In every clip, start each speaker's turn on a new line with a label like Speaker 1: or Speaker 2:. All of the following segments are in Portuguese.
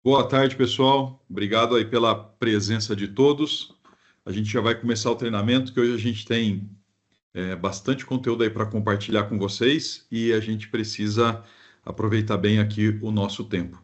Speaker 1: Boa tarde, pessoal. Obrigado aí pela presença de todos. A gente já vai começar o treinamento, que hoje a gente tem bastante conteúdo aí para compartilhar com vocês e a gente precisa aproveitar bem aqui o nosso tempo.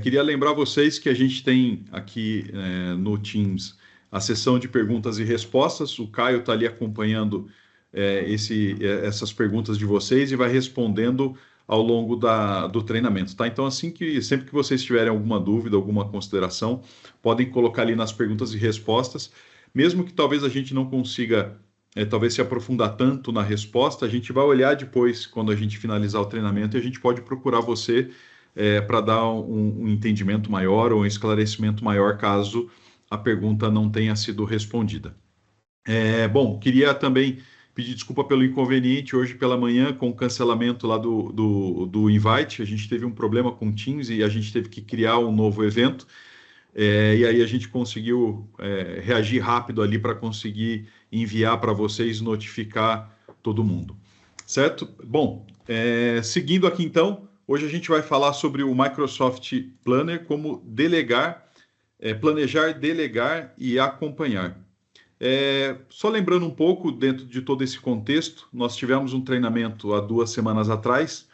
Speaker 1: Queria lembrar vocês que a gente tem aqui no Teams a sessão de perguntas e respostas. O Caio está ali acompanhando essas perguntas de vocês e vai respondendo ao longo do treinamento, tá? Então, sempre que vocês tiverem alguma dúvida, alguma consideração, podem colocar ali nas perguntas e respostas, mesmo que talvez a gente não consiga, talvez se aprofundar tanto na resposta, a gente vai olhar depois, quando a gente finalizar o treinamento, e a gente pode procurar você para dar um entendimento maior ou um esclarecimento maior, caso a pergunta não tenha sido respondida. Bom, queria também pedir desculpa pelo inconveniente hoje pela manhã com o cancelamento lá do Invite. A gente teve um problema com o Teams e a gente teve que criar um novo evento. E aí a gente conseguiu reagir rápido ali para conseguir enviar para vocês, notificar todo mundo. Certo? Bom, seguindo aqui então, hoje a gente vai falar sobre o Microsoft Planner, como delegar, planejar, delegar e acompanhar. Só lembrando um pouco, dentro de todo esse contexto, nós tivemos um treinamento há 2 semanas atrás.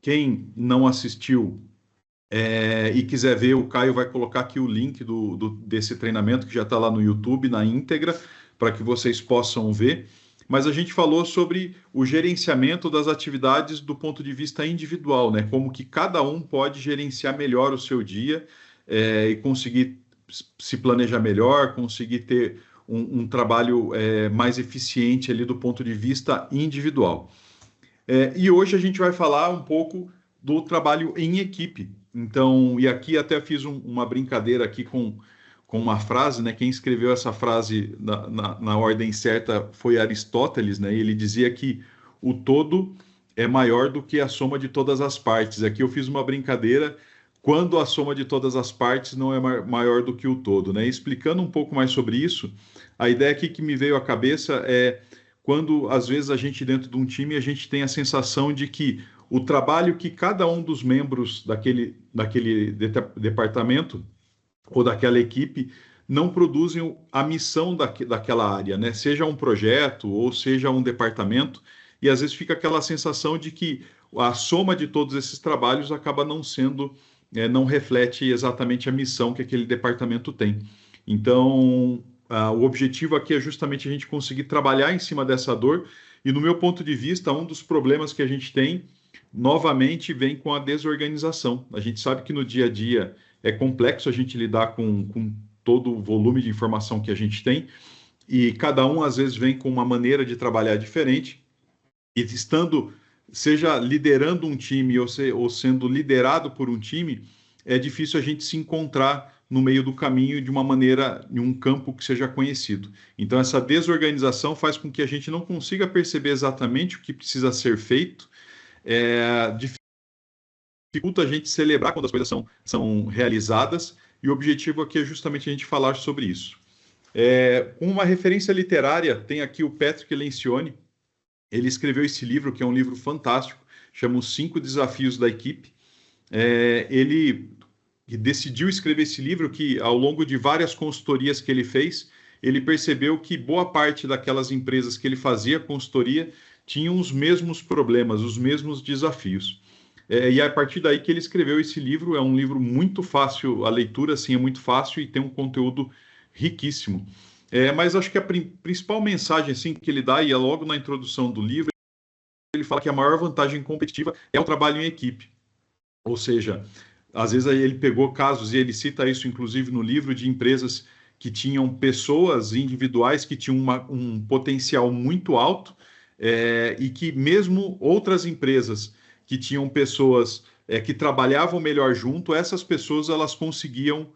Speaker 1: Quem não assistiu e quiser ver, o Caio vai colocar aqui o link desse treinamento, que já está lá no YouTube, na íntegra, para que vocês possam ver. Mas a gente falou sobre o gerenciamento das atividades do ponto de vista individual, né? Como que cada um pode gerenciar melhor o seu dia e conseguir se planejar melhor, conseguir ter um trabalho mais eficiente ali do ponto de vista individual. E hoje a gente vai falar um pouco do trabalho em equipe. Então, e aqui até fiz uma brincadeira aqui com uma frase, né? Quem escreveu essa frase na ordem certa foi Aristóteles, né? E ele dizia que o todo é maior do que a soma de todas as partes. Aqui eu fiz uma brincadeira quando a soma de todas as partes não é maior do que o todo, né? Explicando um pouco mais sobre isso, a ideia aqui que me veio à cabeça é quando, às vezes, a gente dentro de um time, a gente tem a sensação de que o trabalho que cada um dos membros daquele departamento ou daquela equipe não produzem a missão daquela área, né? Seja um projeto ou seja um departamento, e às vezes fica aquela sensação de que a soma de todos esses trabalhos acaba não sendo, não reflete exatamente a missão que aquele departamento tem. Então, o objetivo aqui é justamente a gente conseguir trabalhar em cima dessa dor, e no meu ponto de vista, um dos problemas que a gente tem, novamente, vem com a desorganização. A gente sabe que no dia a dia é complexo a gente lidar com todo o volume de informação que a gente tem, e cada um às vezes vem com uma maneira de trabalhar diferente, e estando, seja liderando um time ou sendo liderado por um time, é difícil a gente se encontrar no meio do caminho de uma maneira, em um campo que seja conhecido. Então, essa desorganização faz com que a gente não consiga perceber exatamente o que precisa ser feito, dificulta a gente celebrar quando as coisas são realizadas, e o objetivo aqui é justamente a gente falar sobre isso. Uma referência literária, tem aqui o Patrick Lencioni. Ele escreveu esse livro, que é um livro fantástico, chama Os 5 Desafios da Equipe. Ele decidiu escrever esse livro que, ao longo de várias consultorias que ele fez, ele percebeu que boa parte daquelas empresas que ele fazia consultoria tinham os mesmos problemas, os mesmos desafios. E a partir daí que ele escreveu esse livro. É um livro muito fácil, a leitura assim, é muito fácil e tem um conteúdo riquíssimo. Mas acho que a principal mensagem assim, que ele dá, e é logo na introdução do livro, ele fala que a maior vantagem competitiva é o trabalho em equipe. Ou seja, às vezes ele pegou casos, e ele cita isso inclusive no livro, de empresas que tinham pessoas individuais que tinham um potencial muito alto, e que mesmo outras empresas que tinham pessoas que trabalhavam melhor junto, essas pessoas elas conseguiam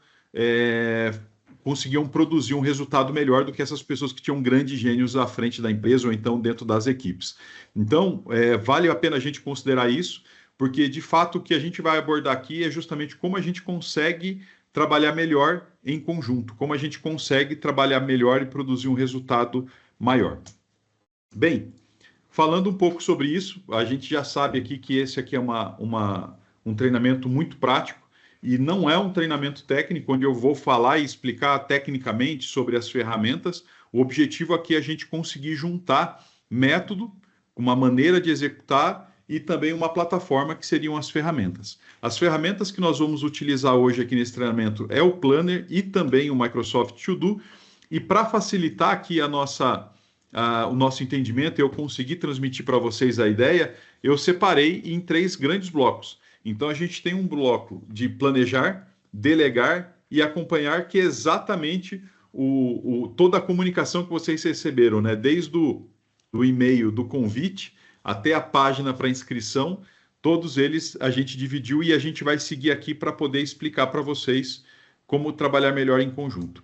Speaker 1: produzir um resultado melhor do que essas pessoas que tinham grandes gênios à frente da empresa ou então dentro das equipes. Então, vale a pena a gente considerar isso, porque de fato o que a gente vai abordar aqui é justamente como a gente consegue trabalhar melhor em conjunto, como a gente consegue trabalhar melhor e produzir um resultado maior. Bem, falando um pouco sobre isso, a gente já sabe aqui que esse aqui é um treinamento muito prático. e não é um treinamento técnico onde eu vou falar e explicar tecnicamente sobre as ferramentas. O objetivo aqui é a gente conseguir juntar método, uma maneira de executar e também uma plataforma que seriam as ferramentas. As ferramentas que nós vamos utilizar hoje aqui nesse treinamento é o Planner e também o Microsoft To Do. E para facilitar aqui o nosso entendimento, eu consegui transmitir para vocês a ideia, eu separei em 3 grandes blocos. Então, a gente tem um bloco de planejar, delegar e acompanhar, que é exatamente toda a comunicação que vocês receberam, né? Desde o e-mail do convite até a página para inscrição, todos eles a gente dividiu e a gente vai seguir aqui para poder explicar para vocês como trabalhar melhor em conjunto.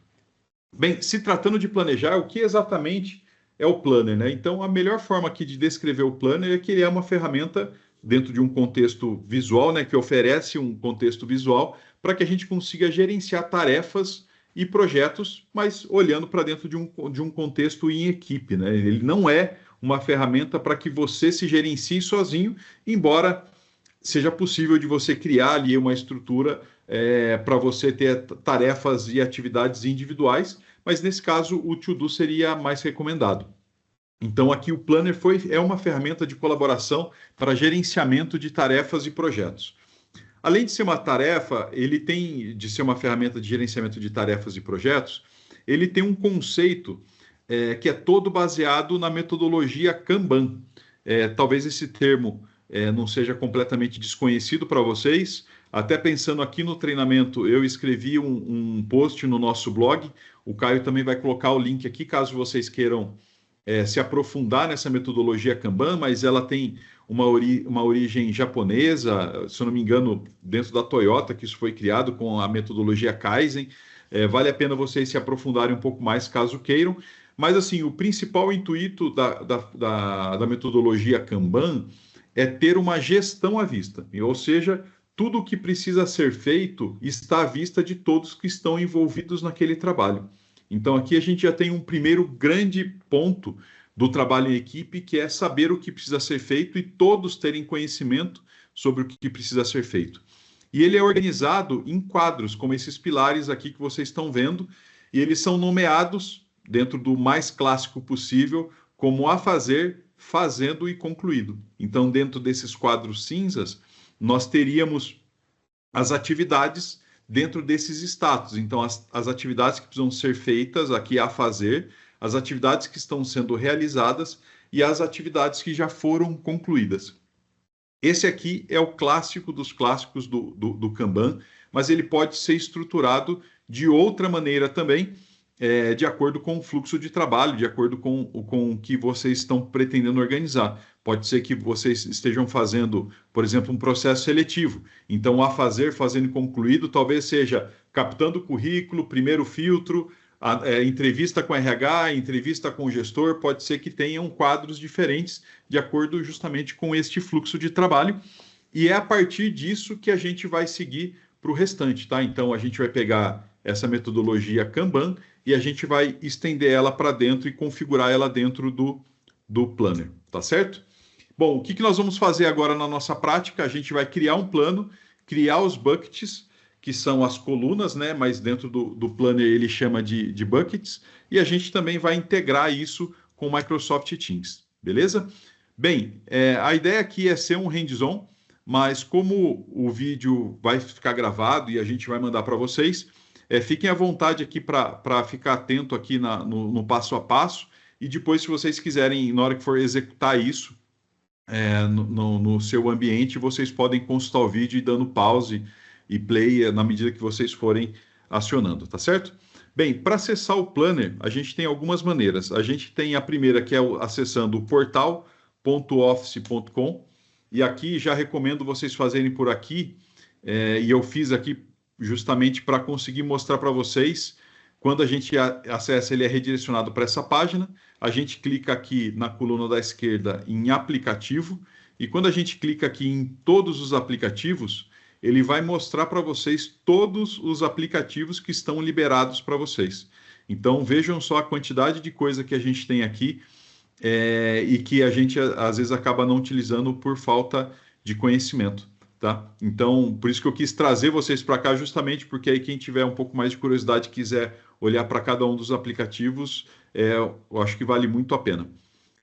Speaker 1: Bem, se tratando de planejar, o que exatamente é o Planner, né? Então, a melhor forma aqui de descrever o Planner é que ele é uma ferramenta dentro de um contexto visual, né, que oferece um contexto visual para que a gente consiga gerenciar tarefas e projetos, mas olhando para dentro de um contexto em equipe, né? Ele não é uma ferramenta para que você se gerencie sozinho, embora seja possível de você criar ali uma estrutura para você ter tarefas e atividades individuais, mas nesse caso o To-Do seria mais recomendado. Então aqui o Planner é uma ferramenta de colaboração para gerenciamento de tarefas e projetos. Além de ser uma tarefa, de ser uma ferramenta de gerenciamento de tarefas e projetos, ele tem um conceito que é todo baseado na metodologia Kanban. Talvez esse termo não seja completamente desconhecido para vocês. Até pensando aqui no treinamento, eu escrevi um post no nosso blog. O Caio também vai colocar o link aqui, caso vocês queiram se aprofundar nessa metodologia Kanban, mas ela tem uma origem japonesa, se eu não me engano, dentro da Toyota, que isso foi criado com a metodologia Kaizen. Vale a pena vocês se aprofundarem um pouco mais, caso queiram. Mas, assim, o principal intuito da metodologia Kanban é ter uma gestão à vista, ou seja, tudo o que precisa ser feito está à vista de todos que estão envolvidos naquele trabalho. Então, aqui a gente já tem um primeiro grande ponto do trabalho em equipe, que é saber o que precisa ser feito e todos terem conhecimento sobre o que precisa ser feito. E ele é organizado em quadros, como esses pilares aqui que vocês estão vendo, e eles são nomeados, dentro do mais clássico possível, como a fazer, fazendo e concluído. Então, dentro desses quadros cinzas, nós teríamos as atividades dentro desses status. Então, as atividades que precisam ser feitas aqui a fazer, as atividades que estão sendo realizadas e as atividades que já foram concluídas. Esse aqui é o clássico dos clássicos do Kanban, mas ele pode ser estruturado de outra maneira também, de acordo com o fluxo de trabalho, de acordo com o que vocês estão pretendendo organizar. Pode ser que vocês estejam fazendo, por exemplo, um processo seletivo. Então, a fazer, fazendo concluído, talvez seja captando o currículo, primeiro filtro, entrevista com RH, entrevista com o gestor. Pode ser que tenham quadros diferentes, de acordo justamente com este fluxo de trabalho. E é a partir disso que a gente vai seguir para o restante, tá? Então, a gente vai pegar essa metodologia Kanban e a gente vai estender ela para dentro e configurar ela dentro do Planner, tá certo? Bom, o que nós vamos fazer agora na nossa prática? A gente vai criar um plano, criar os buckets, que são as colunas, né? Mas dentro do Planner ele chama de buckets, e a gente também vai integrar isso com o Microsoft Teams, beleza? Bem, a ideia aqui é ser um hands-on, mas como o vídeo vai ficar gravado e a gente vai mandar para vocês, fiquem à vontade aqui para ficar atento aqui no passo a passo, e depois, se vocês quiserem, na hora que for executar isso no seu ambiente, vocês podem consultar o vídeo e dando pause e play na medida que vocês forem acionando, tá certo? Bem, para acessar o Planner, a gente tem algumas maneiras. A gente tem a primeira, que é acessando o portal.office.com, e aqui já recomendo vocês fazerem por aqui, e eu fiz aqui justamente para conseguir mostrar para vocês. Quando a gente acessa, ele é redirecionado para essa página. A gente clica aqui na coluna da esquerda em aplicativo, e quando a gente clica aqui em todos os aplicativos, ele vai mostrar para vocês todos os aplicativos que estão liberados para vocês. Então, vejam só a quantidade de coisa que a gente tem aqui, e que a gente às vezes acaba não utilizando por falta de conhecimento. tá? Então, por isso que eu quis trazer vocês para cá, justamente porque aí quem tiver um pouco mais de curiosidade, quiser olhar para cada um dos aplicativos, eu acho que vale muito a pena.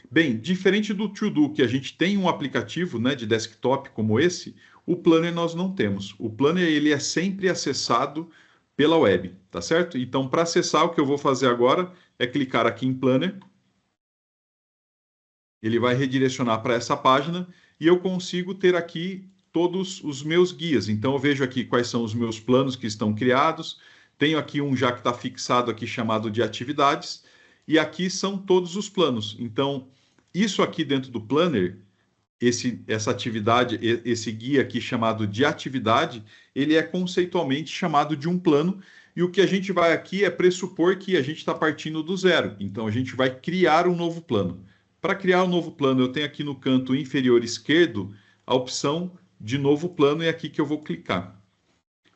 Speaker 1: Bem, diferente do To-Do, que a gente tem um aplicativo, né, de desktop como esse, o Planner nós não temos. O Planner ele é sempre acessado pela web, tá certo? Então, para acessar, o que eu vou fazer agora é clicar aqui em Planner. Ele vai redirecionar para essa página e eu consigo ter aqui todos os meus guias. Então, eu vejo aqui quais são os meus planos que estão criados. Tenho aqui um já que está fixado aqui chamado de atividades. E aqui são todos os planos. Então, isso aqui dentro do Planner, essa atividade, esse guia aqui chamado de atividade, ele é conceitualmente chamado de um plano. E o que a gente vai aqui é pressupor que a gente está partindo do zero. Então, a gente vai criar um novo plano. Para criar um novo plano, eu tenho aqui no canto inferior esquerdo a opção de novo plano, e é aqui que eu vou clicar.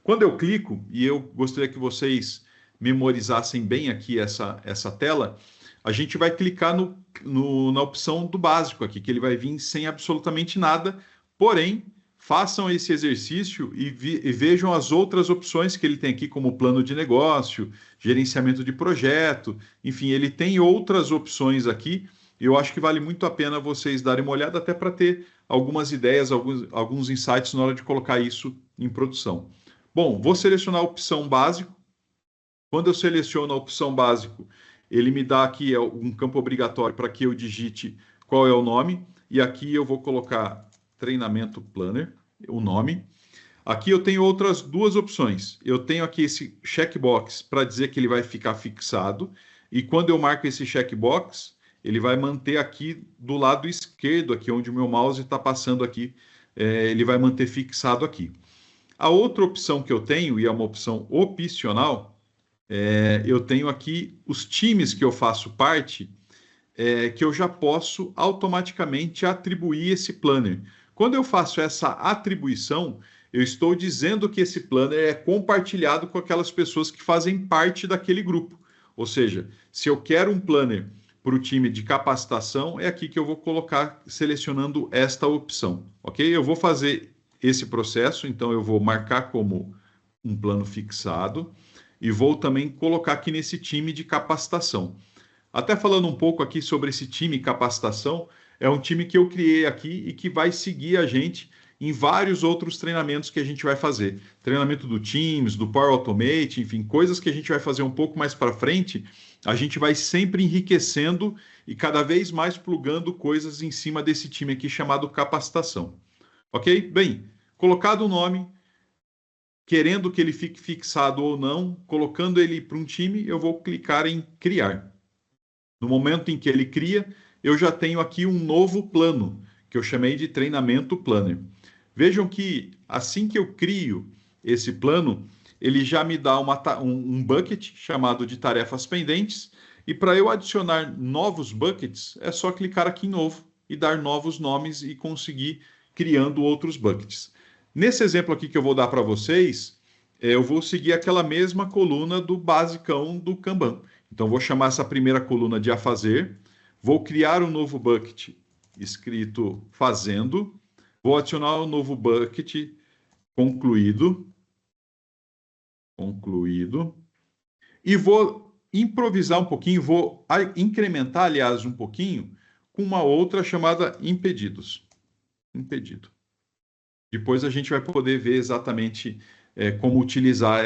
Speaker 1: Quando eu clico, e eu gostaria que vocês memorizassem bem aqui essa tela, a gente vai clicar na opção do básico aqui, que ele vai vir sem absolutamente nada, porém, façam esse exercício e vejam as outras opções que ele tem aqui, como plano de negócio, gerenciamento de projeto, enfim, ele tem outras opções aqui. Eu acho que vale muito a pena vocês darem uma olhada, até para ter algumas ideias, alguns insights na hora de colocar isso em produção. Bom, vou selecionar a opção básico. Quando eu seleciono a opção básico, ele me dá aqui um campo obrigatório para que eu digite qual é o nome. E aqui eu vou colocar treinamento planner, o nome. Aqui eu tenho outras duas opções. Eu tenho aqui esse checkbox para dizer que ele vai ficar fixado. E quando eu marco esse checkbox, ele vai manter aqui do lado esquerdo, aqui onde o meu mouse está passando aqui, ele vai manter fixado aqui. A outra opção que eu tenho, e é uma opção opcional, eu tenho aqui os times que eu faço parte, que eu já posso automaticamente atribuir esse planner. Quando eu faço essa atribuição, eu estou dizendo que esse planner é compartilhado com aquelas pessoas que fazem parte daquele grupo. Ou seja, se eu quero um planner para o time de capacitação, é aqui que eu vou colocar selecionando esta opção, ok? Eu vou fazer esse processo, então eu vou marcar como um plano fixado e vou também colocar aqui nesse time de capacitação. Até falando um pouco aqui sobre esse time capacitação, é um time que eu criei aqui e que vai seguir a gente em vários outros treinamentos que a gente vai fazer. Treinamento do Teams, do Power Automate, enfim, coisas que a gente vai fazer um pouco mais para frente, a gente vai sempre enriquecendo e cada vez mais plugando coisas em cima desse time aqui chamado capacitação. Ok? Bem, colocado o nome, querendo que ele fique fixado ou não, colocando ele para um time, eu vou clicar em criar. No momento em que ele cria, eu já tenho aqui um novo plano, que eu chamei de treinamento planner. Vejam que assim que eu crio esse plano, ele já me dá um bucket chamado de tarefas pendentes, e para eu adicionar novos buckets, é só clicar aqui em novo e dar novos nomes e conseguir criando outros buckets. Nesse exemplo aqui que eu vou dar para vocês, eu vou seguir aquela mesma coluna do basicão do Kanban. Então, vou chamar essa primeira coluna de a fazer, vou criar um novo bucket escrito fazendo, vou adicionar um novo bucket concluído, e vou improvisar um pouquinho, vou incrementar, aliás, um pouquinho, com uma outra chamada impedidos. Impedido. Depois a gente vai poder ver exatamente como utilizar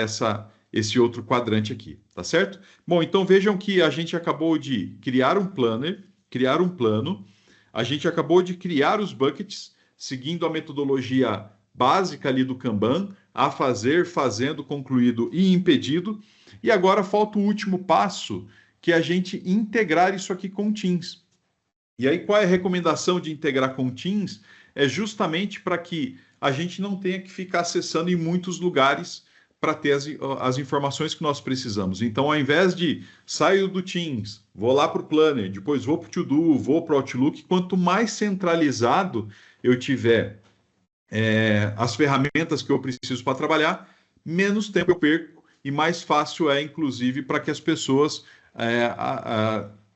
Speaker 1: esse outro quadrante aqui, tá certo? Bom, então vejam que a gente acabou de criar um planner, criar um plano, a gente acabou de criar os buckets, seguindo a metodologia básica ali do Kanban, a fazer, fazendo, concluído e impedido, e agora falta o último passo, que é a gente integrar isso aqui com Teams. E aí, qual é a recomendação de integrar com Teams? É justamente para que a gente não tenha que ficar acessando em muitos lugares para ter as informações que nós precisamos. Então, ao invés de sair do Teams, vou lá para o Planner, depois vou para o To-Do, vou para o Outlook, quanto mais centralizado eu tiver as ferramentas que eu preciso para trabalhar, menos tempo eu perco e mais fácil é, inclusive, para que as pessoas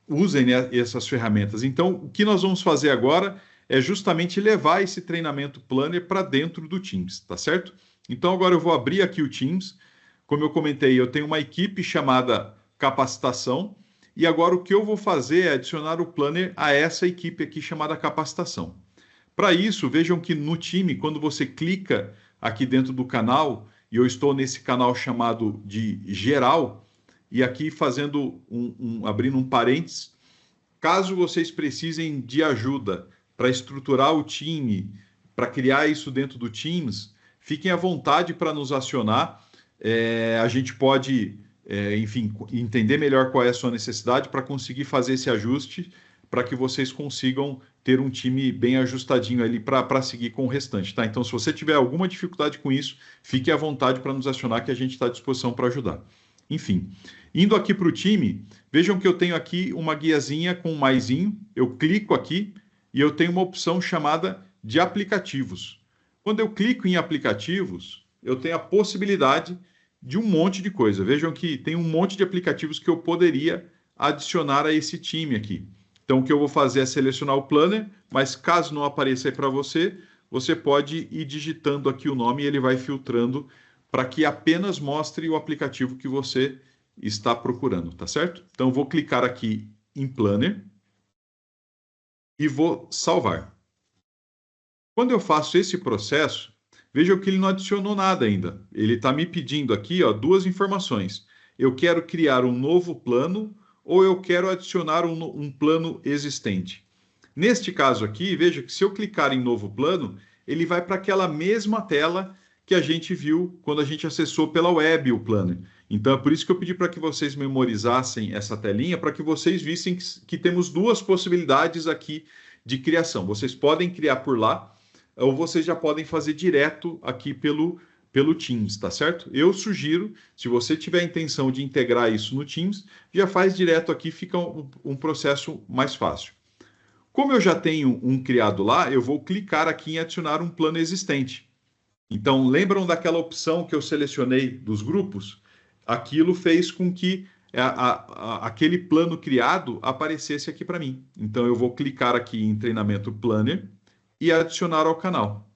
Speaker 1: usem, né, essas ferramentas. Então, o que nós vamos fazer agora é justamente levar esse treinamento Planner para dentro do Teams, tá certo? Então agora eu vou abrir aqui o Teams. Como eu comentei, eu tenho uma equipe chamada capacitação, e agora o que eu vou fazer é adicionar o Planner a essa equipe aqui chamada capacitação. Para isso, vejam que no time, quando você clica aqui dentro do canal, e eu estou nesse canal chamado de geral, e aqui fazendo abrindo um parênteses, caso vocês precisem de ajuda para estruturar o time, para criar isso dentro do Teams, fiquem à vontade para nos acionar. A gente pode, enfim, entender melhor qual é a sua necessidade para conseguir fazer esse ajuste, para que vocês consigam ter um time bem ajustadinho ali para seguir com o restante, tá? Então, se você tiver alguma dificuldade com isso, fique à vontade para nos acionar, que a gente está à disposição para ajudar. Enfim, indo aqui para o time, vejam que eu tenho aqui uma guiazinha com um maisinho, eu clico aqui e eu tenho uma opção chamada de aplicativos. Quando eu clico em aplicativos, eu tenho a possibilidade de um monte de coisa. Vejam que tem um monte de aplicativos que eu poderia adicionar a esse time aqui. Então, o que eu vou fazer é selecionar o Planner, mas caso não apareça aí para você, você pode ir digitando aqui o nome e ele vai filtrando para que apenas mostre o aplicativo que você está procurando, tá certo? Então, eu vou clicar aqui em Planner e vou salvar. Quando eu faço esse processo, vejam que ele não adicionou nada ainda. Ele está me pedindo aqui, ó, duas informações. Eu quero criar um novo plano ou eu quero adicionar um plano existente. Neste caso aqui, veja que se eu clicar em novo plano, ele vai para aquela mesma tela que a gente viu quando a gente acessou pela web o Planner. Então, é por isso que eu pedi para que vocês memorizassem essa telinha, para que vocês vissem que temos duas possibilidades aqui de criação. Vocês podem criar por lá, ou vocês já podem fazer direto aqui pelo Teams, tá certo? Eu sugiro, se você tiver a intenção de integrar isso no Teams, já faz direto aqui, fica um processo mais fácil. Como eu já tenho um criado lá, eu vou clicar aqui em adicionar um plano existente. Então, lembram daquela opção que eu selecionei dos grupos? Aquilo fez com que aquele plano criado aparecesse aqui para mim. Então, eu vou clicar aqui em Treinamento Planner e adicionar ao canal.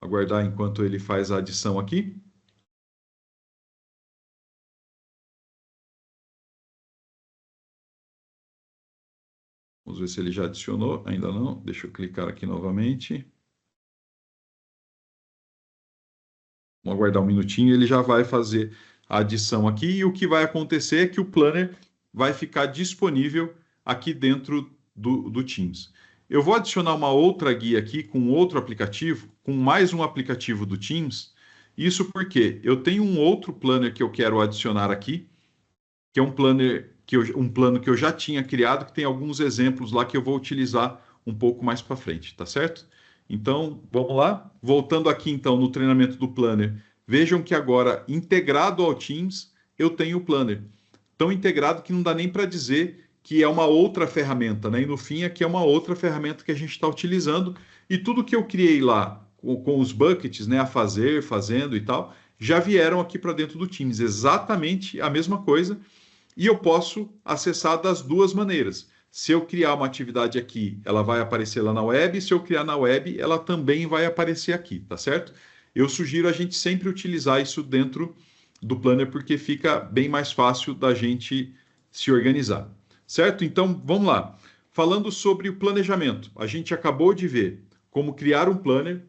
Speaker 1: Aguardar enquanto ele faz a adição aqui. Vamos ver se ele já adicionou. Ainda não. Deixa eu clicar aqui novamente. Vamos aguardar um minutinho. Ele já vai fazer a adição aqui. E o que vai acontecer é que o Planner vai ficar disponível aqui dentro do Teams. Eu vou adicionar uma outra guia aqui com outro aplicativo, com mais um aplicativo do Teams. Isso porque eu tenho um outro planner que eu quero adicionar aqui, que é um plano que eu já tinha criado, que tem alguns exemplos lá que eu vou utilizar um pouco mais para frente, tá certo? Então, vamos lá. Voltando aqui, então, no treinamento do Planner, vejam que agora, integrado ao Teams, eu tenho o Planner. Tão integrado que não dá nem para dizer que é uma outra ferramenta, né? E no fim, aqui é uma outra ferramenta que a gente está utilizando. E tudo que eu criei lá com os buckets, né? A fazer, fazendo e tal, já vieram aqui para dentro do Teams. Exatamente a mesma coisa. E eu posso acessar das duas maneiras. Se eu criar uma atividade aqui, ela vai aparecer lá na web. Se eu criar na web, ela também vai aparecer aqui, tá certo? Eu sugiro a gente sempre utilizar isso dentro do Planner, porque fica bem mais fácil da gente se organizar. Certo? Então, vamos lá. Falando sobre o planejamento, a gente acabou de ver como criar um Planner,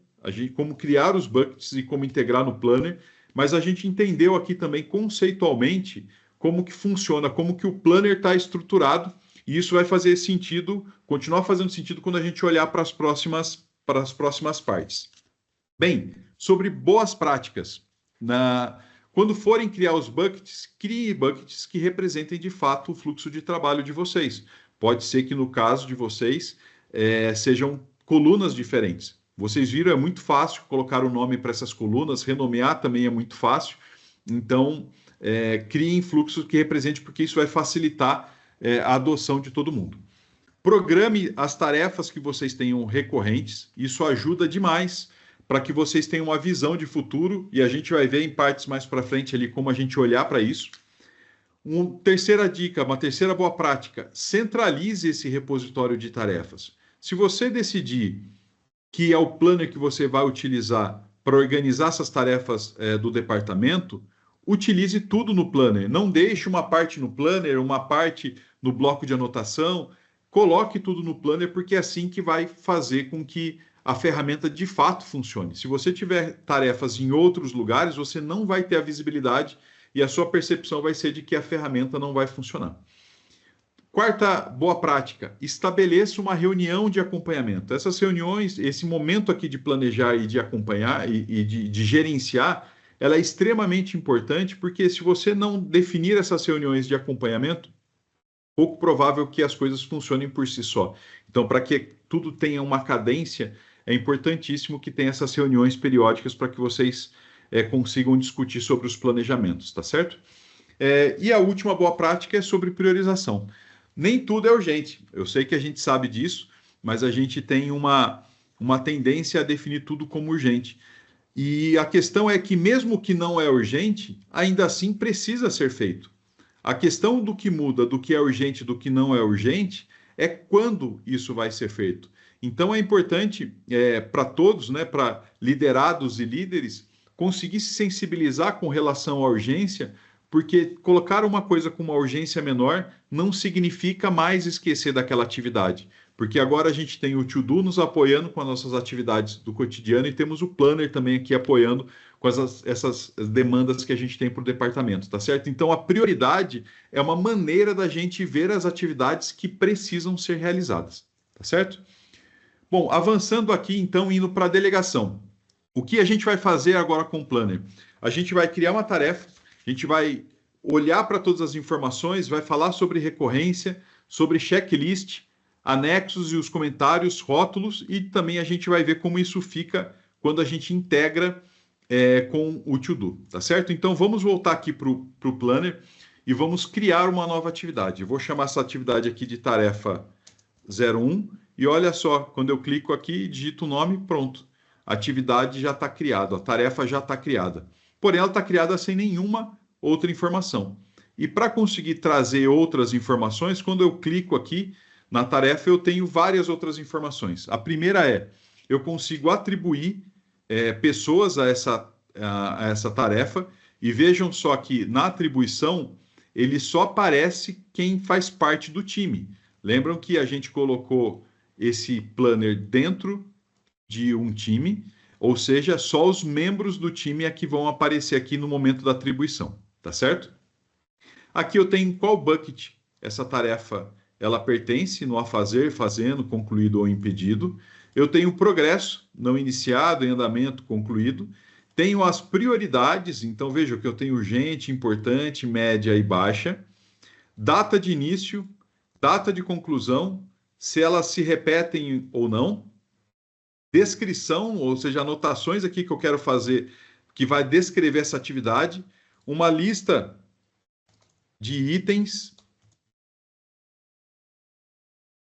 Speaker 1: como criar os buckets e como integrar no Planner, mas a gente entendeu aqui também conceitualmente como que funciona, como que o Planner está estruturado, e isso vai fazer sentido, continuar fazendo sentido quando a gente olhar para as próximas partes. Bem, sobre boas práticas. Quando forem criar os buckets, crie buckets que representem de fato o fluxo de trabalho de vocês. Pode ser que no caso de vocês sejam colunas diferentes. Vocês viram, é muito fácil colocar o nome para essas colunas, renomear também é muito fácil. Então, criem fluxos que representem, porque isso vai facilitar a adoção de todo mundo. Programe as tarefas que vocês tenham recorrentes, isso ajuda demais para que vocês tenham uma visão de futuro, e a gente vai ver em partes mais para frente ali como a gente olhar para isso. Uma terceira dica, uma terceira boa prática: centralize esse repositório de tarefas. Se você decidir que é o planner que você vai utilizar para organizar essas tarefas do departamento, utilize tudo no planner. Não deixe uma parte no planner, uma parte no bloco de anotação. Coloque tudo no planner, porque é assim que vai fazer com que a ferramenta de fato funcione. Se você tiver tarefas em outros lugares, você não vai ter a visibilidade e a sua percepção vai ser de que a ferramenta não vai funcionar. Quarta boa prática: estabeleça uma reunião de acompanhamento. Essas reuniões, esse momento aqui de planejar e de acompanhar e de gerenciar, ela é extremamente importante, porque se você não definir essas reuniões de acompanhamento, pouco provável que as coisas funcionem por si só. Então, para que tudo tenha uma cadência, é importantíssimo que tenha essas reuniões periódicas para que vocês consigam discutir sobre os planejamentos, tá certo? E a última boa prática é sobre priorização. Nem tudo é urgente. Eu sei que a gente sabe disso, mas a gente tem uma tendência a definir tudo como urgente. E a questão é que, mesmo que não é urgente, ainda assim precisa ser feito. A questão do que muda, do que é urgente, do que não é urgente, é quando isso vai ser feito. Então é importante para todos, né, para liderados e líderes, conseguir se sensibilizar com relação à urgência, porque colocar uma coisa com uma urgência menor não significa mais esquecer daquela atividade. Porque agora a gente tem o To-Do nos apoiando com as nossas atividades do cotidiano e temos o Planner também aqui apoiando com essas demandas que a gente tem para o departamento, tá certo? Então a prioridade é uma maneira da gente ver as atividades que precisam ser realizadas, tá certo? Bom, avançando aqui, então, indo para a delegação. O que a gente vai fazer agora com o Planner? A gente vai criar uma tarefa, a gente vai olhar para todas as informações, vai falar sobre recorrência, sobre checklist, anexos e os comentários, rótulos, e também a gente vai ver como isso fica quando a gente integra com o To-Do, tá certo? Então vamos voltar aqui para o Planner e vamos criar uma nova atividade. Eu vou chamar essa atividade aqui de tarefa 01, e olha só, quando eu clico aqui, digito o nome, pronto. A atividade já está criada, a tarefa já está criada. Porém, ela está criada sem nenhuma outra informação. E para conseguir trazer outras informações, quando eu clico aqui na tarefa, eu tenho várias outras informações. A primeira eu consigo atribuir pessoas a essa tarefa, e vejam só que na atribuição, ele só aparece quem faz parte do time. Lembram que a gente colocou esse planner dentro de um time, ou seja, só os membros do time é que vão aparecer aqui no momento da atribuição, tá certo? Aqui eu tenho qual bucket essa tarefa ela pertence, no a fazer, fazendo, concluído ou impedido. Eu tenho o progresso, não iniciado, em andamento, concluído. Tenho as prioridades, então veja que eu tenho urgente, importante, média e baixa. Data de início, data de conclusão, se elas se repetem ou não. Descrição, ou seja, anotações aqui que eu quero fazer, que vai descrever essa atividade. Uma lista de itens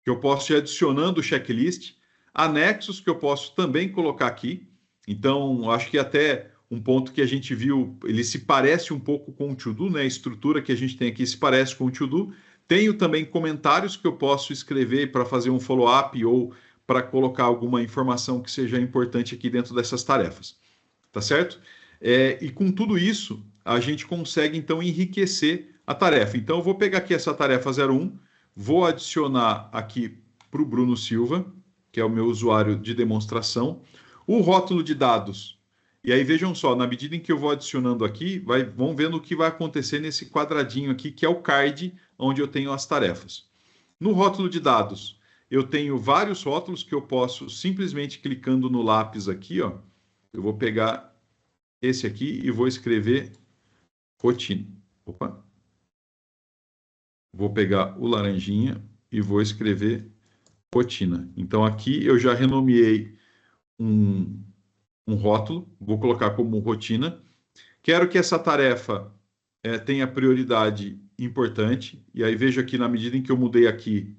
Speaker 1: que eu posso ir adicionando o checklist. Anexos que eu posso também colocar aqui. Então, acho que até um ponto que a gente viu, ele se parece um pouco com o To-Do, né? A estrutura que a gente tem aqui se parece com o To-Do. Tenho também comentários que eu posso escrever para fazer um follow-up ou para colocar alguma informação que seja importante aqui dentro dessas tarefas. Tá certo? E com tudo isso, a gente consegue, então, enriquecer a tarefa. Então, eu vou pegar aqui essa tarefa 01, vou adicionar aqui para o Bruno Silva, que é o meu usuário de demonstração, o rótulo de dados. E aí, vejam só, na medida em que eu vou adicionando aqui, vão vendo o que vai acontecer nesse quadradinho aqui, que é o card, onde eu tenho as tarefas. No rótulo de dados, eu tenho vários rótulos que eu posso, simplesmente clicando no lápis aqui, ó, eu vou pegar esse aqui e vou escrever rotina. Opa! Vou pegar o laranjinha e vou escrever rotina. Então, aqui eu já renomeei um rótulo, vou colocar como rotina. Quero que essa tarefa tenha prioridade importante, e aí vejo aqui, na medida em que eu mudei aqui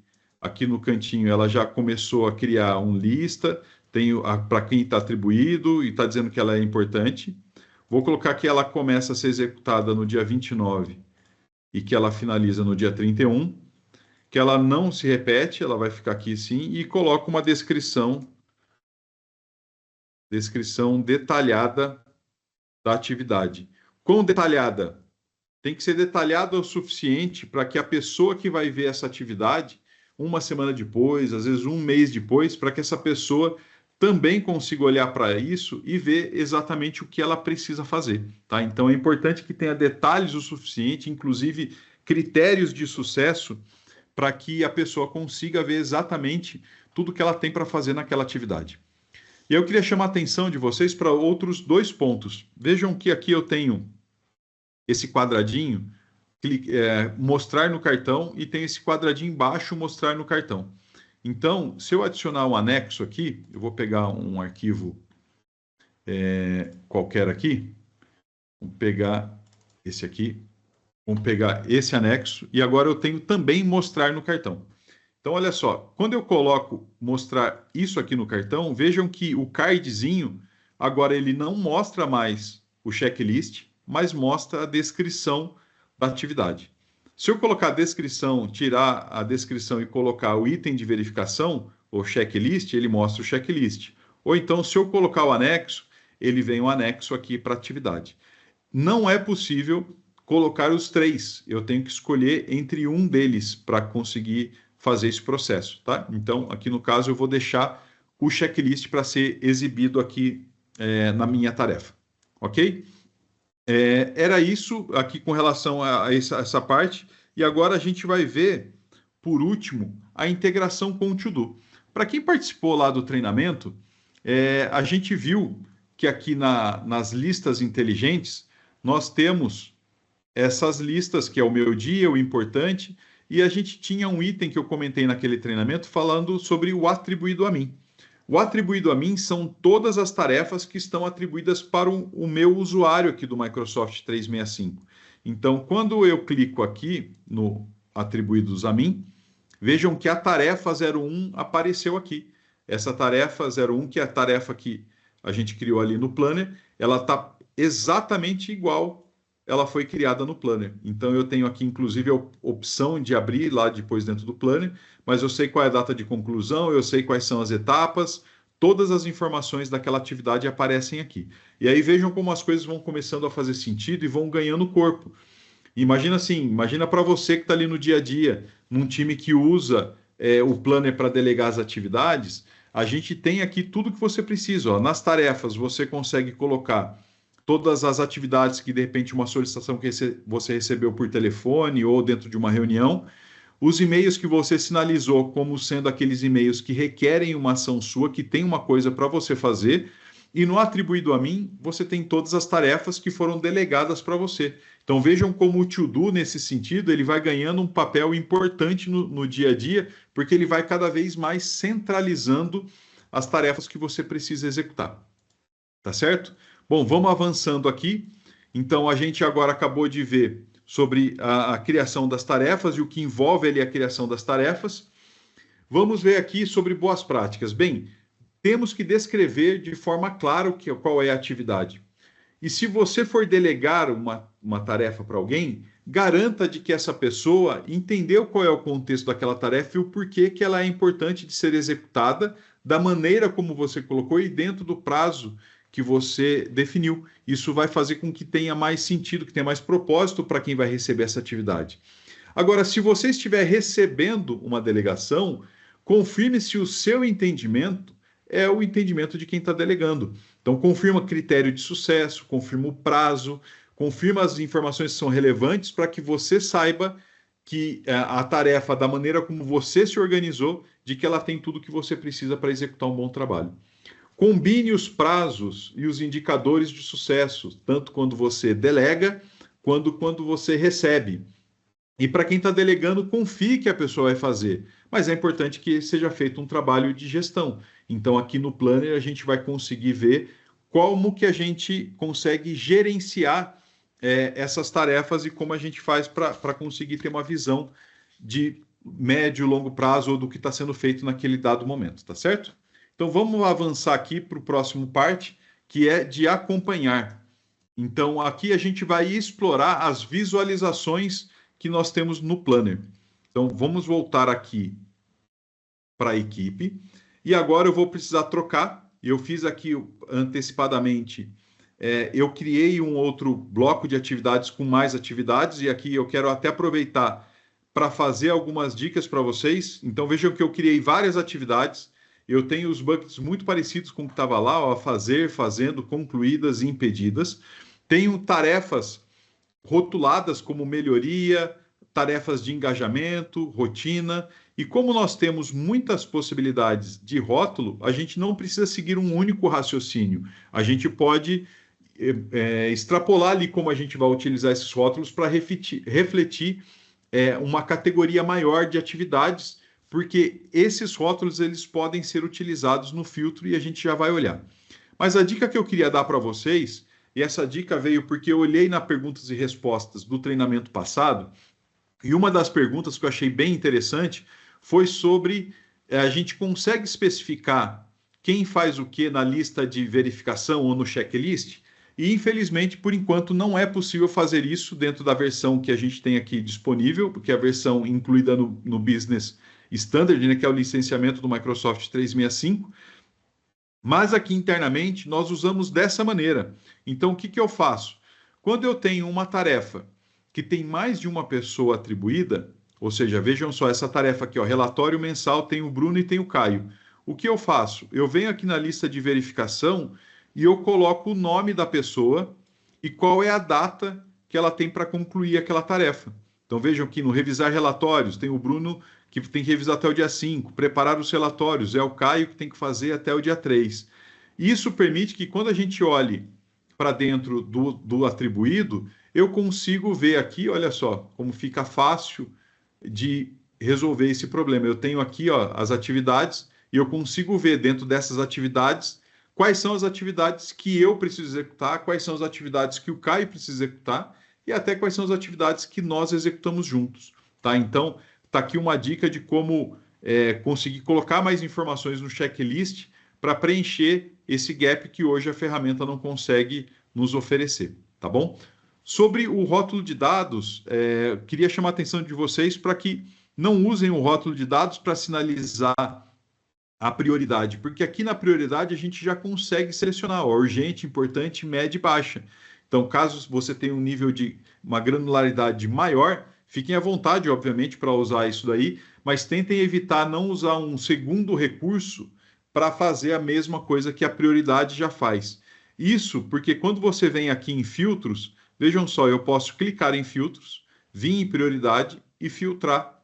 Speaker 1: no cantinho, ela já começou a criar uma lista, tenho para quem está atribuído, e está dizendo que ela é importante. Vou colocar que ela começa a ser executada no dia 29 e que ela finaliza no dia 31, que ela não se repete, ela vai ficar aqui sim, e coloco uma descrição detalhada da atividade. Quão detalhada? Tem que ser detalhada o suficiente para que a pessoa que vai ver essa atividade, uma semana depois, às vezes um mês depois, para que essa pessoa também consiga olhar para isso e ver exatamente o que ela precisa fazer, tá? Então é importante que tenha detalhes o suficiente, inclusive critérios de sucesso, para que a pessoa consiga ver exatamente tudo que ela tem para fazer naquela atividade. E eu queria chamar a atenção de vocês para outros dois pontos. Vejam que aqui eu tenho esse quadradinho, mostrar no cartão, e tem esse quadradinho embaixo, mostrar no cartão. Então, se eu adicionar um anexo aqui, eu vou pegar um arquivo qualquer aqui, vamos pegar esse aqui, vamos pegar esse anexo, e agora eu tenho também mostrar no cartão. Então, olha só, quando eu coloco mostrar isso aqui no cartão, vejam que o cardzinho, agora ele não mostra mais o checklist, mas mostra a descrição da atividade. Se eu colocar a descrição, tirar a descrição e colocar o item de verificação, ou checklist, ele mostra o checklist. Ou então, se eu colocar o anexo, ele vem o anexo aqui para a atividade. Não é possível colocar os três. Eu tenho que escolher entre um deles para conseguir fazer esse processo, tá? Então, aqui no caso, eu vou deixar o checklist para ser exibido aqui na minha tarefa, ok? Era isso aqui com relação a essa parte, e agora a gente vai ver, por último, a integração com o To-Do. Para quem participou lá do treinamento, a gente viu que aqui nas listas inteligentes, nós temos essas listas, que é o meu dia, o importante, e a gente tinha um item que eu comentei naquele treinamento falando sobre o atribuído a mim. O atribuído a mim são todas as tarefas que estão atribuídas para o meu usuário aqui do Microsoft 365. Então, quando eu clico aqui no atribuídos a mim, vejam que a tarefa 01 apareceu aqui. Essa tarefa 01, que é a tarefa que a gente criou ali no Planner, ela está exatamente igual ela foi criada no Planner. Então, eu tenho aqui, inclusive, a opção de abrir lá depois dentro do Planner, mas eu sei qual é a data de conclusão, eu sei quais são as etapas, todas as informações daquela atividade aparecem aqui. E aí vejam como as coisas vão começando a fazer sentido e vão ganhando corpo. Imagina assim, imagina para você que está ali no dia a dia, num time que usa o Planner para delegar as atividades, a gente tem aqui tudo que você precisa. Ó. Nas tarefas, você consegue colocar todas as atividades que, de repente, uma solicitação que você recebeu por telefone ou dentro de uma reunião, os e-mails que você sinalizou como sendo aqueles e-mails que requerem uma ação sua, que tem uma coisa para você fazer, e no atribuído a mim, você tem todas as tarefas que foram delegadas para você. Então vejam como o To-Do, nesse sentido, ele vai ganhando um papel importante no dia a dia, porque ele vai cada vez mais centralizando as tarefas que você precisa executar. Tá certo? Bom, vamos avançando aqui. Então, a gente agora acabou de ver sobre a criação das tarefas e o que envolve ali a criação das tarefas. Vamos ver aqui sobre boas práticas. Bem, temos que descrever de forma clara qual é a atividade. E se você for delegar uma tarefa para alguém, garanta de que essa pessoa entendeu qual é o contexto daquela tarefa e o porquê que ela é importante de ser executada da maneira como você colocou e dentro do prazo que você definiu. Isso vai fazer com que tenha mais sentido, que tenha mais propósito para quem vai receber essa atividade. Agora, se você estiver recebendo uma delegação, confirme se o seu entendimento é o entendimento de quem está delegando. Então, confirma critério de sucesso, confirma o prazo, confirma as informações que são relevantes para que você saiba que a tarefa, da maneira como você se organizou, de que ela tem tudo que você precisa para executar um bom trabalho. Combine os prazos e os indicadores de sucesso, tanto quando você delega, quanto quando você recebe. E para quem está delegando, confie que a pessoa vai fazer. Mas é importante que seja feito um trabalho de gestão. Então, aqui no Planner, a gente vai conseguir ver como que a gente consegue gerenciar essas tarefas e como a gente faz para conseguir ter uma visão de médio e longo prazo ou do que está sendo feito naquele dado momento, tá certo? Então, vamos avançar aqui para o próximo parte, que é de acompanhar. Então, aqui a gente vai explorar as visualizações que nós temos no Planner. Então, vamos voltar aqui para a equipe. E agora eu vou precisar trocar. Eu fiz aqui antecipadamente, eu criei um outro bloco de atividades com mais atividades, e aqui eu quero até aproveitar para fazer algumas dicas para vocês. Então, vejam que eu criei várias atividades. Eu tenho os buckets muito parecidos com o que estava lá, ó, fazer, fazendo, concluídas e impedidas. Tenho tarefas rotuladas como melhoria, tarefas de engajamento, rotina. E como nós temos muitas possibilidades de rótulo, a gente não precisa seguir um único raciocínio. A gente pode extrapolar ali como a gente vai utilizar esses rótulos para refletir uma categoria maior de atividades, porque esses rótulos eles podem ser utilizados no filtro e a gente já vai olhar. Mas a dica que eu queria dar para vocês, e essa dica veio porque eu olhei na perguntas e respostas do treinamento passado, e uma das perguntas que eu achei bem interessante foi sobre a gente consegue especificar quem faz o que na lista de verificação ou no checklist? E, infelizmente, por enquanto, não é possível fazer isso dentro da versão que a gente tem aqui disponível, porque é a versão incluída no Business Standard, né, que é o licenciamento do Microsoft 365. Mas aqui internamente, nós usamos dessa maneira. Então, o que eu faço? Quando eu tenho uma tarefa que tem mais de uma pessoa atribuída, ou seja, vejam só essa tarefa aqui, ó, relatório mensal, tem o Bruno e tem o Caio. O que eu faço? Eu venho aqui na lista de verificação e eu coloco o nome da pessoa e qual é a data que ela tem para concluir aquela tarefa. Então vejam aqui no revisar relatórios, tem o Bruno que tem que revisar até o dia 5, preparar os relatórios, é o Caio que tem que fazer até o dia 3. Isso permite que quando a gente olhe para dentro do atribuído, eu consigo ver aqui, olha só, como fica fácil de resolver esse problema. Eu tenho aqui, ó, as atividades e eu consigo ver dentro dessas atividades quais são as atividades que eu preciso executar, quais são as atividades que o Caio precisa executar e até quais são as atividades que nós executamos juntos, tá? Então, tá aqui uma dica de como conseguir colocar mais informações no checklist para preencher esse gap que hoje a ferramenta não consegue nos oferecer, tá bom? Sobre o rótulo de dados, queria chamar a atenção de vocês para que não usem o rótulo de dados para sinalizar a prioridade, porque aqui na prioridade a gente já consegue selecionar ó, urgente, importante, média e baixa. Então, caso você tenha um nível de uma granularidade maior, fiquem à vontade, obviamente, para usar isso daí, mas tentem evitar não usar um segundo recurso para fazer a mesma coisa que a prioridade já faz. Isso porque quando você vem aqui em filtros, vejam só, eu posso clicar em filtros, vir em prioridade e filtrar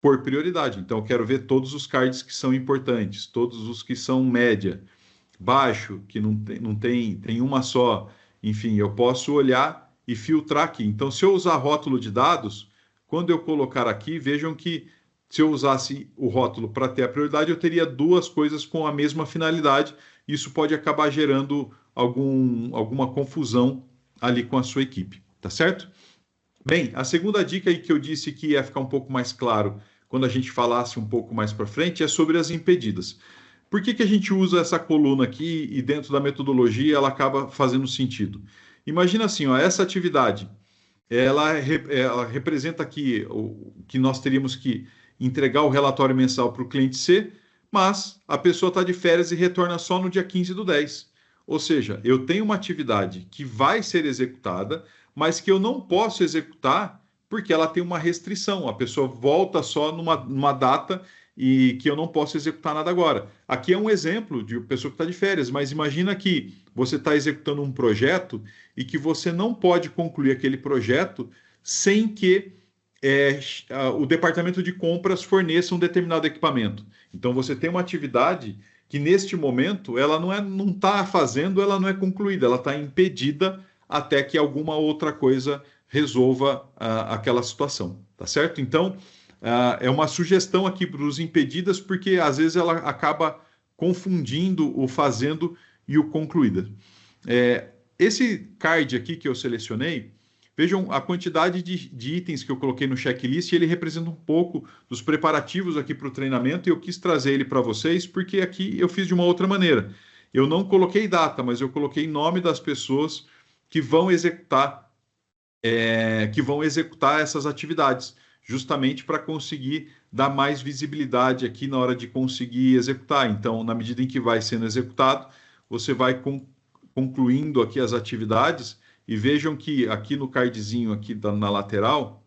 Speaker 1: por prioridade. Então, eu quero ver todos os cards que são importantes, todos os que são média, baixo, que não tem uma só. Enfim, eu posso olhar e filtrar aqui. Então, se eu usar rótulo de dados, quando eu colocar aqui, vejam que se eu usasse o rótulo para ter a prioridade, eu teria duas coisas com a mesma finalidade. Isso pode acabar gerando alguma confusão ali com a sua equipe, tá certo? Bem, a segunda dica aí que eu disse que ia ficar um pouco mais claro quando a gente falasse um pouco mais para frente é sobre as impedidas. Por que a gente usa essa coluna aqui e dentro da metodologia ela acaba fazendo sentido? Imagina assim, ó, essa atividade, ela representa aqui o que nós teríamos que entregar o relatório mensal para o cliente C, mas a pessoa está de férias e retorna só no dia 15/10. Ou seja, eu tenho uma atividade que vai ser executada, mas que eu não posso executar porque ela tem uma restrição. A pessoa volta só numa data e que eu não posso executar nada agora. Aqui é um exemplo de pessoa que está de férias, mas imagina que você está executando um projeto e que você não pode concluir aquele projeto sem que o departamento de compras forneça um determinado equipamento. Então, você tem uma atividade que, neste momento, ela não está fazendo, ela não é concluída, ela está impedida até que alguma outra coisa resolva aquela situação, tá certo? Então, é uma sugestão aqui para os impedidas, porque às vezes ela acaba confundindo o fazendo e o concluída. Esse card aqui que eu selecionei, vejam a quantidade de itens que eu coloquei no checklist, ele representa um pouco dos preparativos aqui para o treinamento, e eu quis trazer ele para vocês, porque aqui eu fiz de uma outra maneira. Eu não coloquei data, mas eu coloquei nome das pessoas que vão executar que vão executar essas atividades, justamente para conseguir dar mais visibilidade aqui na hora de conseguir executar. Então, na medida em que vai sendo executado, você vai concluindo aqui as atividades e vejam que aqui no cardzinho aqui na lateral,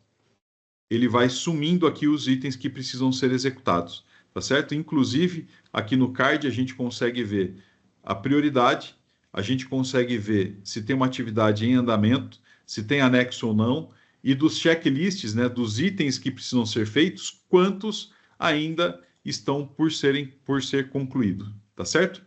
Speaker 1: ele vai sumindo aqui os itens que precisam ser executados, tá certo? Inclusive, aqui no card a gente consegue ver a prioridade, a gente consegue ver se tem uma atividade em andamento, se tem anexo ou não, e dos checklists, né, dos itens que precisam ser feitos, quantos ainda estão por ser concluído, tá certo?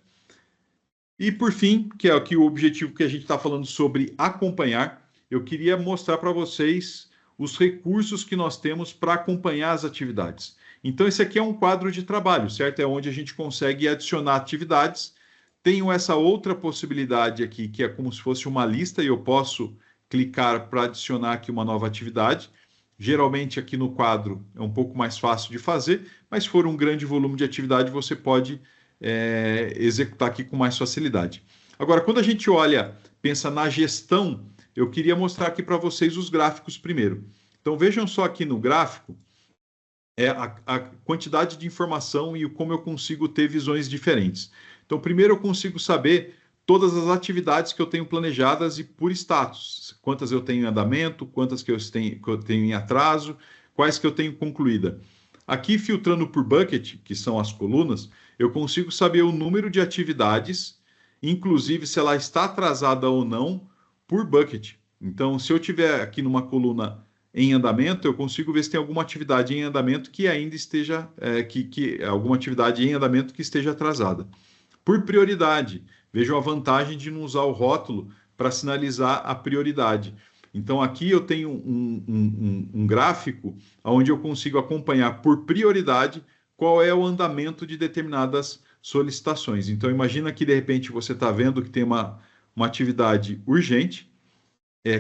Speaker 1: E por fim, que é aqui o objetivo que a gente está falando sobre acompanhar, eu queria mostrar para vocês os recursos que nós temos para acompanhar as atividades. Então, esse aqui é um quadro de trabalho, certo? É onde a gente consegue adicionar atividades. Tenho essa outra possibilidade aqui, que é como se fosse uma lista, e eu posso clicar para adicionar aqui uma nova atividade. Geralmente aqui no quadro é um pouco mais fácil de fazer, mas se for um grande volume de atividade, você pode executar aqui com mais facilidade. Agora, quando a gente olha, pensa na gestão, eu queria mostrar aqui para vocês os gráficos primeiro. Então, vejam só aqui no gráfico a quantidade de informação e como eu consigo ter visões diferentes. Então, primeiro eu consigo saber todas as atividades que eu tenho planejadas e por status. Quantas eu tenho em andamento, quantas que eu tenho em atraso, quais que eu tenho concluída. Aqui, filtrando por bucket, que são as colunas, eu consigo saber o número de atividades, inclusive se ela está atrasada ou não, por bucket. Então, se eu tiver aqui numa coluna em andamento, eu consigo ver se tem alguma atividade em andamento que ainda esteja, alguma atividade em andamento que esteja atrasada. Por prioridade, vejo a vantagem de não usar o rótulo para sinalizar a prioridade. Então, aqui eu tenho um gráfico onde eu consigo acompanhar por prioridade qual é o andamento de determinadas solicitações. Então, imagina que, de repente, você está vendo que tem uma atividade urgente,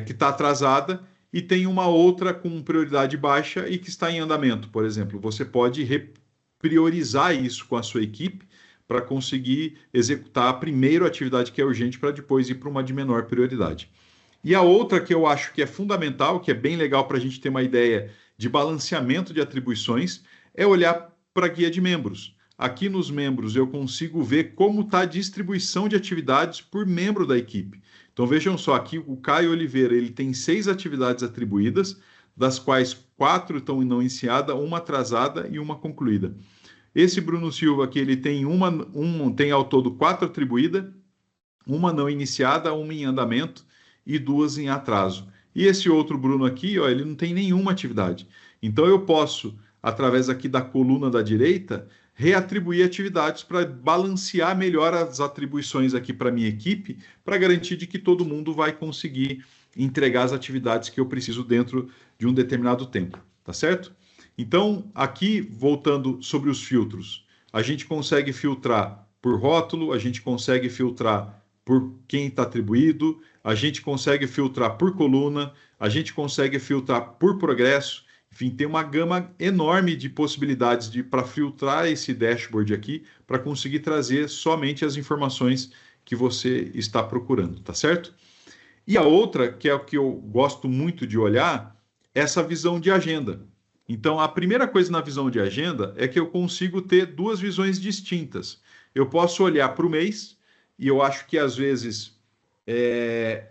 Speaker 1: que está atrasada, e tem uma outra com prioridade baixa e que está em andamento, por exemplo. Você pode priorizar isso com a sua equipe para conseguir executar a primeira atividade que é urgente para depois ir para uma de menor prioridade. E a outra que eu acho que é fundamental, que é bem legal para a gente ter uma ideia de balanceamento de atribuições, é olhar para a guia de membros. Aqui nos membros eu consigo ver como está a distribuição de atividades por membro da equipe. Então vejam só, aqui o Caio Oliveira ele tem 6 atividades atribuídas, das quais 4 estão não iniciadas, uma atrasada e uma concluída. Esse Bruno Silva aqui ele tem tem ao todo 4 atribuídas, uma não iniciada, uma em andamento e 2 em atraso. E esse outro Bruno aqui, ó, ele não tem nenhuma atividade. Então eu posso, através aqui da coluna da direita, reatribuir atividades para balancear melhor as atribuições aqui para a minha equipe, para garantir de que todo mundo vai conseguir entregar as atividades que eu preciso dentro de um determinado tempo, tá certo? Então, aqui, voltando sobre os filtros, a gente consegue filtrar por rótulo, a gente consegue filtrar por quem está atribuído, a gente consegue filtrar por coluna, a gente consegue filtrar por progresso, enfim, tem uma gama enorme de possibilidades para filtrar esse dashboard aqui, para conseguir trazer somente as informações que você está procurando, tá certo? E a outra, que é o que eu gosto muito de olhar, é essa visão de agenda. Então, a primeira coisa na visão de agenda é que eu consigo ter 2 visões distintas. Eu posso olhar para o mês, e eu acho que às vezes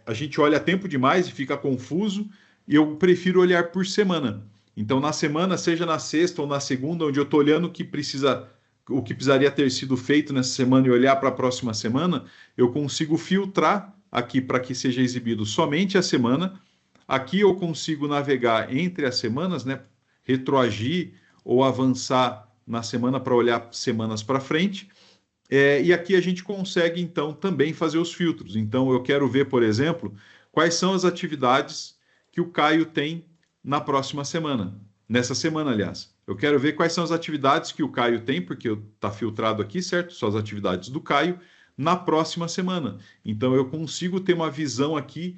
Speaker 1: a gente olha tempo demais e fica confuso, e eu prefiro olhar por semana. Então, na semana, seja na sexta ou na segunda, onde eu estou olhando o que precisaria ter sido feito nessa semana e olhar para a próxima semana, eu consigo filtrar aqui para que seja exibido somente a semana. Aqui eu consigo navegar entre as semanas, né? Retroagir ou avançar na semana para olhar semanas para frente. E aqui a gente consegue, então, também fazer os filtros. Então, eu quero ver, por exemplo, quais são as atividades que o Caio tem na próxima semana. Nessa semana, aliás. Eu quero ver quais são as atividades que o Caio tem, porque está filtrado aqui, certo? São as atividades do Caio, na próxima semana. Então, eu consigo ter uma visão aqui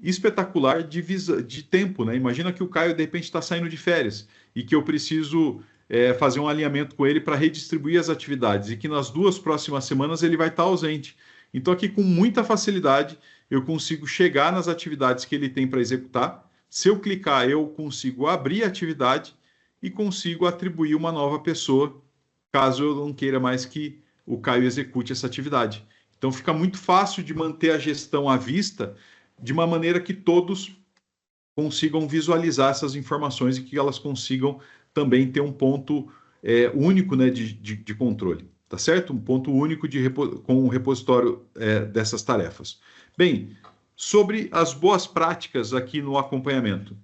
Speaker 1: espetacular de tempo, né? Imagina que o Caio, de repente, está saindo de férias e que eu preciso fazer um alinhamento com ele para redistribuir as atividades e que nas 2 próximas semanas ele vai estar ausente. Então, aqui, com muita facilidade, eu consigo chegar nas atividades que ele tem para executar, Se eu clicar, eu consigo abrir a atividade e consigo atribuir uma nova pessoa, caso eu não queira mais que o Caio execute essa atividade. Então fica muito fácil de manter a gestão à vista de uma maneira que todos consigam visualizar essas informações e que elas consigam também ter um ponto único, né, de controle, tá certo? Um ponto único com o repositório dessas tarefas. Bem, sobre as boas práticas aqui no acompanhamento.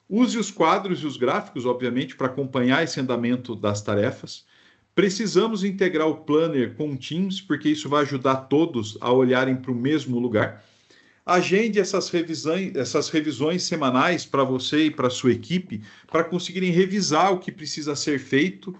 Speaker 1: Use os quadros e os gráficos, obviamente, para acompanhar esse andamento das tarefas. Precisamos integrar o Planner com o Teams, porque isso vai ajudar todos a olharem para o mesmo lugar. Agende essas revisões semanais para você e para a sua equipe, para conseguirem revisar o que precisa ser feito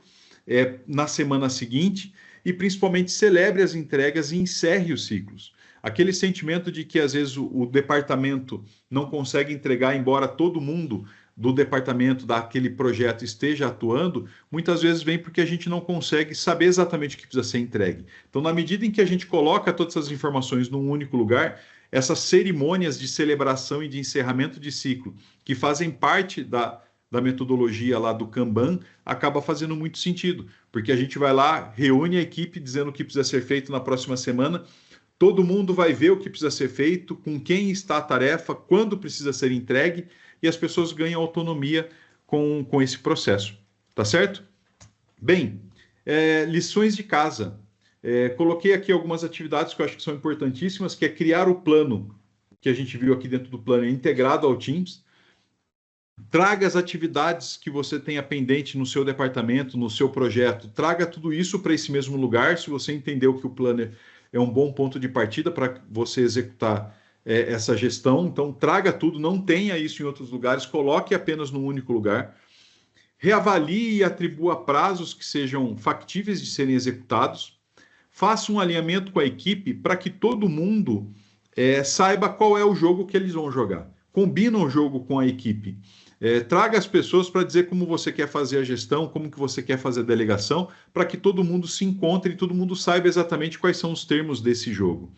Speaker 1: na semana seguinte e, principalmente, celebre as entregas e encerre os ciclos. Aquele sentimento de que, às vezes, o departamento não consegue entregar, embora todo mundo do departamento daquele projeto esteja atuando, muitas vezes vem porque a gente não consegue saber exatamente o que precisa ser entregue. Então, na medida em que a gente coloca todas essas informações num único lugar, essas cerimônias de celebração e de encerramento de ciclo, que fazem parte da metodologia lá do Kanban, acaba fazendo muito sentido, porque a gente vai lá, reúne a equipe dizendo o que precisa ser feito na próxima semana, todo mundo vai ver o que precisa ser feito, com quem está a tarefa, quando precisa ser entregue, e as pessoas ganham autonomia com esse processo, tá certo? Bem, lições de casa. Coloquei aqui algumas atividades que eu acho que são importantíssimas, que é criar o plano, que a gente viu aqui dentro do plano, integrado ao Teams. Traga as atividades que você tenha pendente no seu departamento, no seu projeto. Traga tudo isso para esse mesmo lugar, se você entendeu que o Planner é um bom ponto de partida para você executar essa gestão. Então, traga tudo, não tenha isso em outros lugares, coloque apenas num único lugar. Reavalie e atribua prazos que sejam factíveis de serem executados. Faça um alinhamento com a equipe para que todo mundo saiba qual é o jogo que eles vão jogar. Combina o jogo com a equipe. Traga as pessoas para dizer como você quer fazer a gestão, como que você quer fazer a delegação, para que todo mundo se encontre e todo mundo saiba exatamente quais são os termos desse jogo.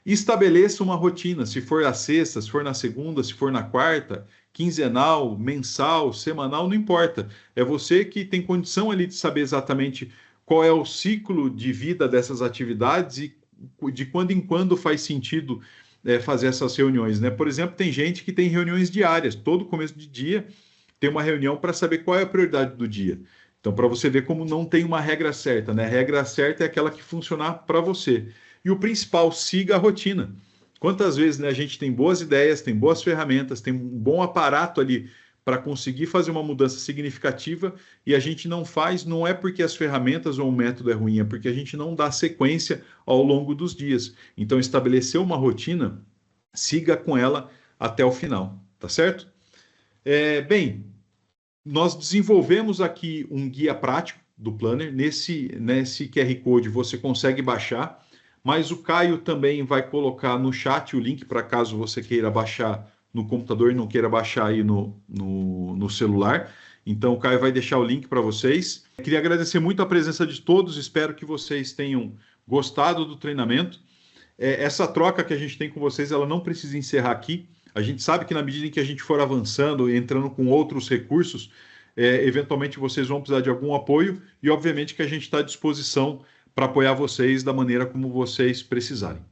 Speaker 1: Estabeleça uma rotina, se for na sexta, se for na segunda, se for na quarta, quinzenal, mensal, semanal, não importa. É você que tem condição ali de saber exatamente qual é o ciclo de vida dessas atividades e de quando em quando faz sentido fazer essas reuniões, né? Por exemplo, tem gente que tem reuniões diárias, todo começo de dia tem uma reunião para saber qual é a prioridade do dia. Então, para você ver como não tem uma regra certa, né? A regra certa é aquela que funcionar para você. E o principal, siga a rotina. Quantas vezes, né, a gente tem boas ideias, tem boas ferramentas, tem um bom aparato ali para conseguir fazer uma mudança significativa e a gente não faz, não é porque as ferramentas ou o método é ruim, é porque a gente não dá sequência ao longo dos dias. Então, estabelecer uma rotina, siga com ela até o final, tá certo? Bem, nós desenvolvemos aqui um guia prático do Planner. Nesse QR Code você consegue baixar, mas o Caio também vai colocar no chat o link para caso você queira baixar no computador e não queira baixar aí no celular. Então o Caio vai deixar o link para vocês. Queria agradecer muito a presença de todos, espero que vocês tenham gostado do treinamento. Essa troca que a gente tem com vocês, ela não precisa encerrar aqui. A gente sabe que na medida em que a gente for avançando, entrando com outros recursos, eventualmente vocês vão precisar de algum apoio e obviamente que a gente está à disposição para apoiar vocês da maneira como vocês precisarem.